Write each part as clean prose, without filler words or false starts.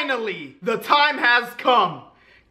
Finally, the time has come.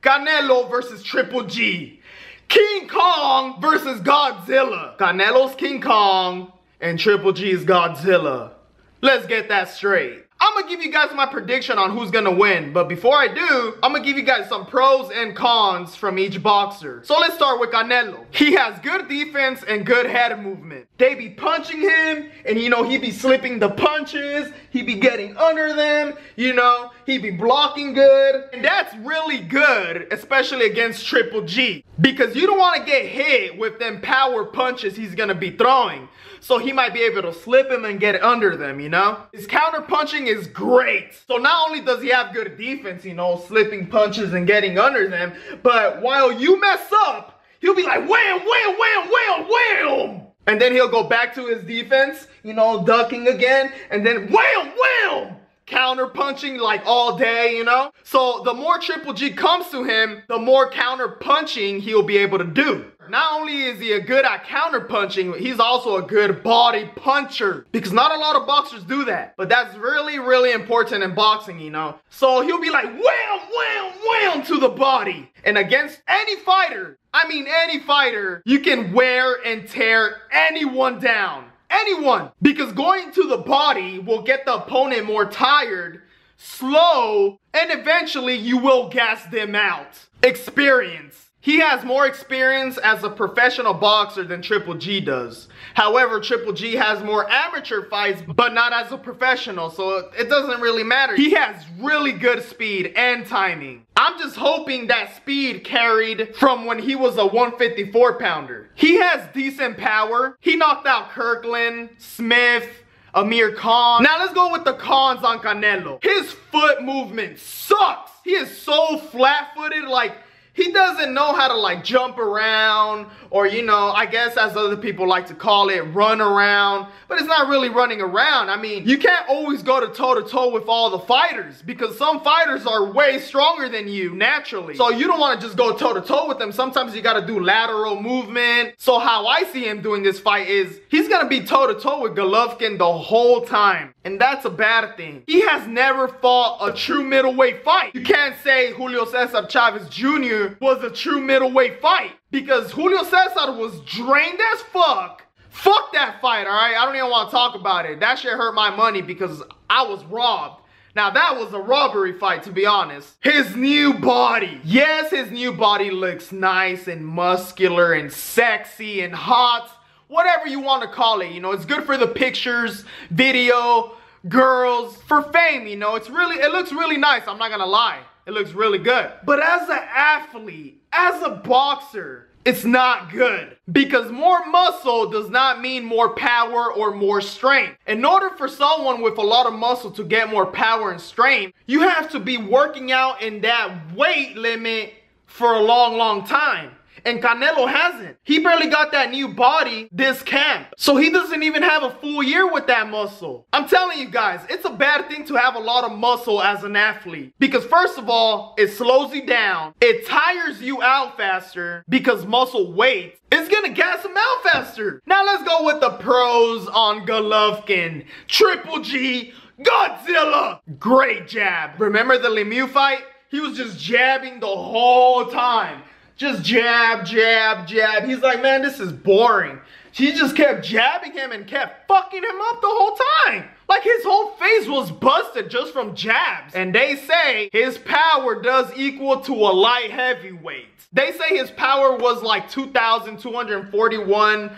Canelo versus Triple G. King Kong versus Godzilla. Canelo's King Kong and Triple G's Godzilla. Let's get that straight. I'm gonna give you guys my prediction on who's gonna win, but before I do, I'm gonna give you guys some pros and cons from each boxer. So let's start with Canelo. He has good defense and good head movement. They be punching him, and you know, he be slipping the punches, he be getting under them, you know, he be blocking good, and that's really good, especially against Triple G, because you don't want to get hit with them power punches he's gonna be throwing. So he might be able to slip him and get under them, you know? His counter punching is great. So not only does he have good defense, you know, slipping punches and getting under them, but while you mess up, he'll be like, wham, wham, wham, wham, wham! And then he'll go back to his defense, you know, ducking again, and then wham, wham! Counter punching like all day, you know? So the more Triple G comes to him, the more counter punching he'll be able to do. Not only is he a good at counter punching, he's also a good body puncher, because not a lot of boxers do that. But that's really, really important in boxing, you know? So he'll be like wham, wham, wham to the body. And against any fighter, I mean any fighter, you can wear and tear anyone down. Anyone, because going to the body will get the opponent more tired, slow, and eventually you will gas them out. Experience. He has more experience as a professional boxer than Triple G does. However, Triple G has more amateur fights, but not as a professional, so it doesn't really matter. He has really good speed and timing. I'm just hoping that speed carried from when he was a 154 pounder. He has decent power. He knocked out Kirkland, Smith, Amir Khan. Now let's go with the cons on Canelo. His foot movement sucks. He is so flat-footed, like, he doesn't know how to like jump around, or you know, I guess as other people like to call it, run around. But it's not really running around. I mean, you can't always go to toe-to-toe with all the fighters, because some fighters are way stronger than you naturally. So you don't want to just go toe-to-toe with them. Sometimes you got to do lateral movement. So how I see him doing this fight is, he's going to be toe-to-toe with Golovkin the whole time. And that's a bad thing. He has never fought a true middleweight fight. You can't say Julio Cesar Chavez Jr. was a true middleweight fight, because Julio Cesar was drained as fuck. Fuck that fight, alright? I don't even want to talk about it. That shit hurt my money because I was robbed. Now that was a robbery fight, to be honest. His new body. Yes, his new body looks nice and muscular and sexy and hot. Whatever you want to call it, you know, it's good for the pictures, video, girls, for fame, you know. It looks really nice, I'm not gonna lie. It looks really good. But as an athlete, as a boxer, it's not good. Because more muscle does not mean more power or more strength. In order for someone with a lot of muscle to get more power and strength, you have to be working out in that weight limit for a long, long time. And Canelo hasn't. He barely got that new body this camp. So he doesn't even have a full year with that muscle. I'm telling you guys, it's a bad thing to have a lot of muscle as an athlete. Because first of all, it slows you down. It tires you out faster, because muscle weight is gonna gas him out faster. Now let's go with the pros on Golovkin. Triple G, Godzilla. Great jab. Remember the Lemieux fight? He was just jabbing the whole time. Just jab, jab, jab. He's like, man, this is boring. She just kept jabbing him and kept fucking him up the whole time. Like his whole face was busted just from jabs. And they say his power does equal to a light heavyweight. They say his power was like 2,241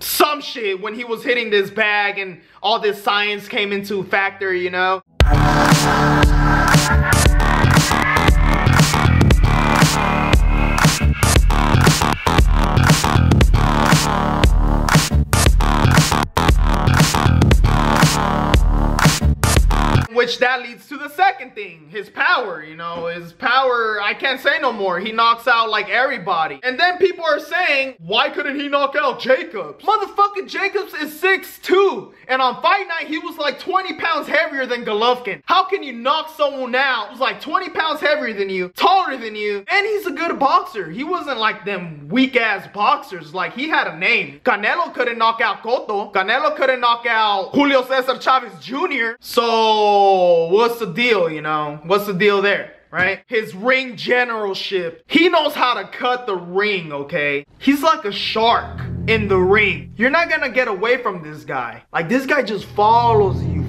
some shit when he was hitting this bag and all this science came into factor, you know. Which that leads to the second thing, his power, you know, his power, I can't say no more. He knocks out like everybody. And then people are saying, why couldn't he knock out Jacobs? Motherfucking Jacobs is 6'2", and on fight night, he was like 20 pounds heavier than Golovkin. How can you knock someone out who's like 20 pounds heavier than you, taller than you, and he's a good boxer? He wasn't like them weak-ass boxers. Like, he had a name. Canelo couldn't knock out Cotto. Canelo couldn't knock out Julio Cesar Chavez Jr. So So what's the deal, you know? What's the deal there, right? His ring generalship. He knows how to cut the ring, okay? He's like a shark in the ring. You're not gonna get away from this guy. Like, this guy just follows you,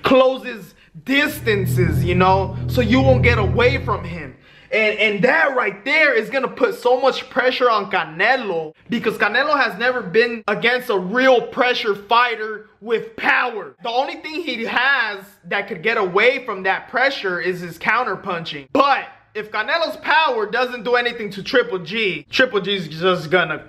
closes distances, you know, so you won't get away from him. And that right there is gonna put so much pressure on Canelo, because Canelo has never been against a real pressure fighter with power. The only thing he has that could get away from that pressure is his counter punching. But if Canelo's power doesn't do anything to Triple G's just gonna...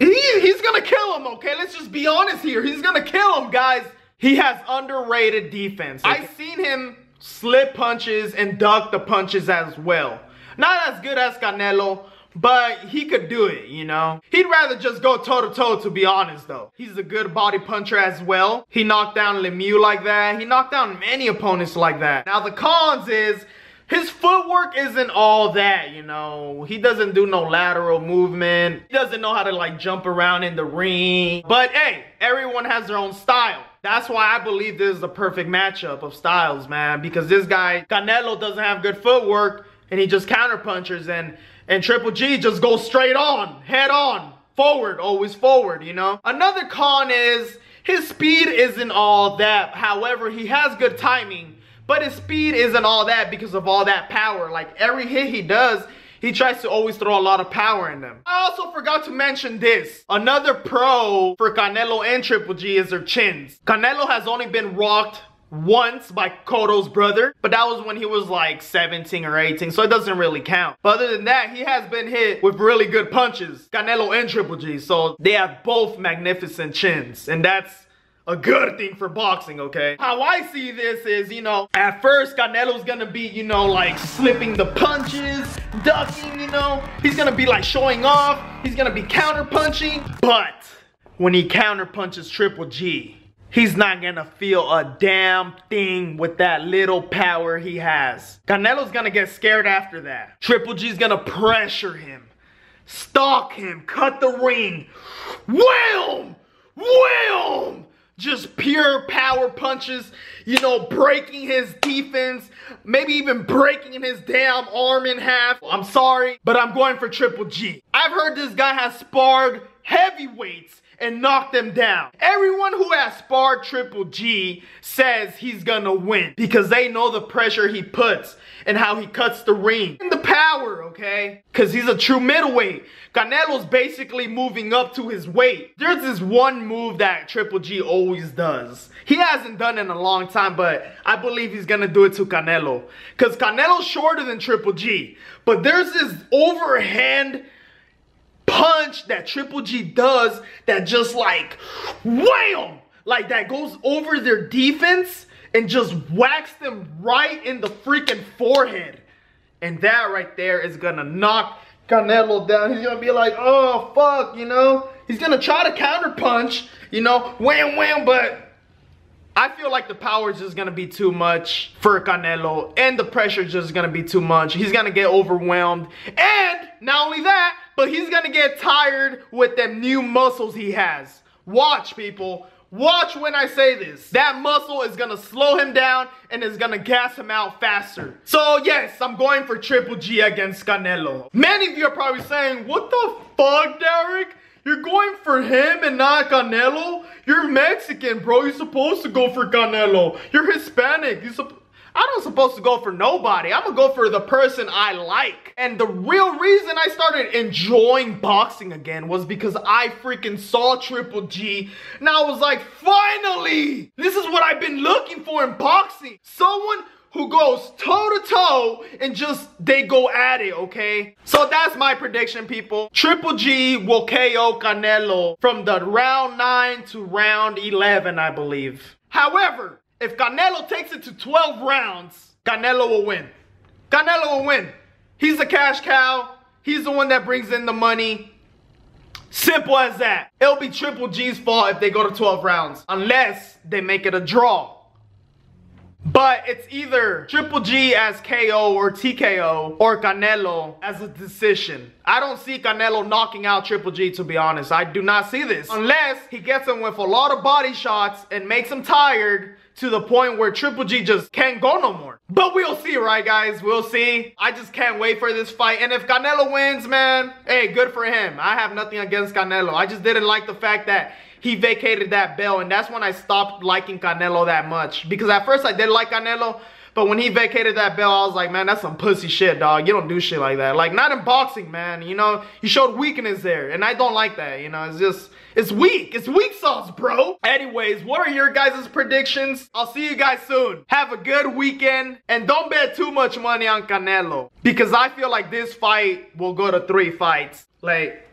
He's gonna kill him, okay? Let's just be honest here. He's gonna kill him, guys. He has underrated defense. Okay? I've seen him slip punches and duck the punches as well. Not as good as Canelo, but he could do it, you know. He'd rather just go toe-to-toe, to be honest, though. He's a good body puncher as well. He knocked down Lemieux like that. He knocked down many opponents like that. Now, the cons is his footwork isn't all that, you know. He doesn't do no lateral movement. He doesn't know how to, like, jump around in the ring. But, hey, everyone has their own style. That's why I believe this is the perfect matchup of styles, man. Because this guy, Canelo, doesn't have good footwork, and he just counter punches, and Triple G just goes straight on, head on, forward, always forward, you know. Another con is his speed isn't all that. However, he has good timing, but his speed isn't all that because of all that power. Like, every hit he does, he tries to always throw a lot of power in them. I also forgot to mention this. Another pro for Canelo and Triple G is their chins. Canelo has only been rocked once by Cotto's brother, but that was when he was like 17 or 18, so it doesn't really count. But other than that, he has been hit with really good punches, Canelo and Triple G, so they have both magnificent chins, and that's a good thing for boxing, okay? How I see this is, you know, at first Canelo's gonna be, you know, like slipping the punches, ducking, you know. He's gonna be like showing off. He's gonna be counter punching. But when he counter punches Triple G, he's not gonna feel a damn thing with that little power he has. Canelo's gonna get scared after that. Triple G's gonna pressure him, stalk him, cut the ring. Wham! Wham! Just pure power punches, you know, breaking his defense, maybe even breaking his damn arm in half. I'm sorry, but I'm going for Triple G. I've heard this guy has sparred heavyweights and knocked them down. Everyone who has sparred Triple G says he's gonna win because they know the pressure he puts and how he cuts the ring. And the power, okay? Because he's a true middleweight. Canelo's basically moving up to his weight. There's this one move that Triple G always does. He hasn't done it in a long time, but I believe he's gonna do it to Canelo. Because Canelo's shorter than Triple G. But there's this overhand punch that Triple G does that just like, wham! Like that goes over their defense and just whacks them right in the freaking forehead. And that right there is gonna knock Canelo down. He's gonna be like, oh fuck, you know. He's gonna try to counter punch, you know, wham wham, but I feel like the power is just gonna be too much for Canelo, and the pressure is just gonna be too much. He's gonna get overwhelmed, and not only that, but he's gonna get tired with them new muscles he has. Watch, people. Watch when I say this. That muscle is gonna slow him down and is gonna gas him out faster. So yes, I'm going for Triple G against Canelo. Many of you are probably saying, what the fuck, Derek? You're going for him and not Canelo? You're Mexican, bro. You're supposed to go for Canelo. You're Hispanic. I'm not supposed to go for nobody. I'm gonna go for the person I like. And the real reason I started enjoying boxing again was because I freaking saw Triple G. And I was like, finally! This is what I've been looking for in boxing. Someone who goes toe-to-toe and just, they go at it, okay? So that's my prediction, people. Triple G will KO Canelo from the round 9 to round 11, I believe. However, if Canelo takes it to 12 rounds, Canelo will win. Canelo will win. He's the cash cow. He's the one that brings in the money. Simple as that. It'll be Triple G's fault if they go to 12 rounds. Unless they make it a draw. But But it's either Triple G as KO or TKO or Canelo as a decision. I don't see Canelo knocking out Triple G, to be honest. I do not see this. Unless he gets him with a lot of body shots and makes him tired to the point where Triple G just can't go no more. But we'll see, right, guys? We'll see. I just can't wait for this fight. And if Canelo wins, man, hey, good for him. I have nothing against Canelo. I just didn't like the fact that he vacated that belt, and that's when I stopped liking Canelo that much. Because at first I did like Canelo, but when he vacated that belt, I was like, man, that's some pussy shit, dog. You don't do shit like that. Like, not in boxing, man. You know, you showed weakness there, and I don't like that. You know, it's just, it's weak. It's weak sauce, bro. Anyways, what are your guys' predictions? I'll see you guys soon. Have a good weekend, and don't bet too much money on Canelo, because I feel like this fight will go to 3 fights. Like,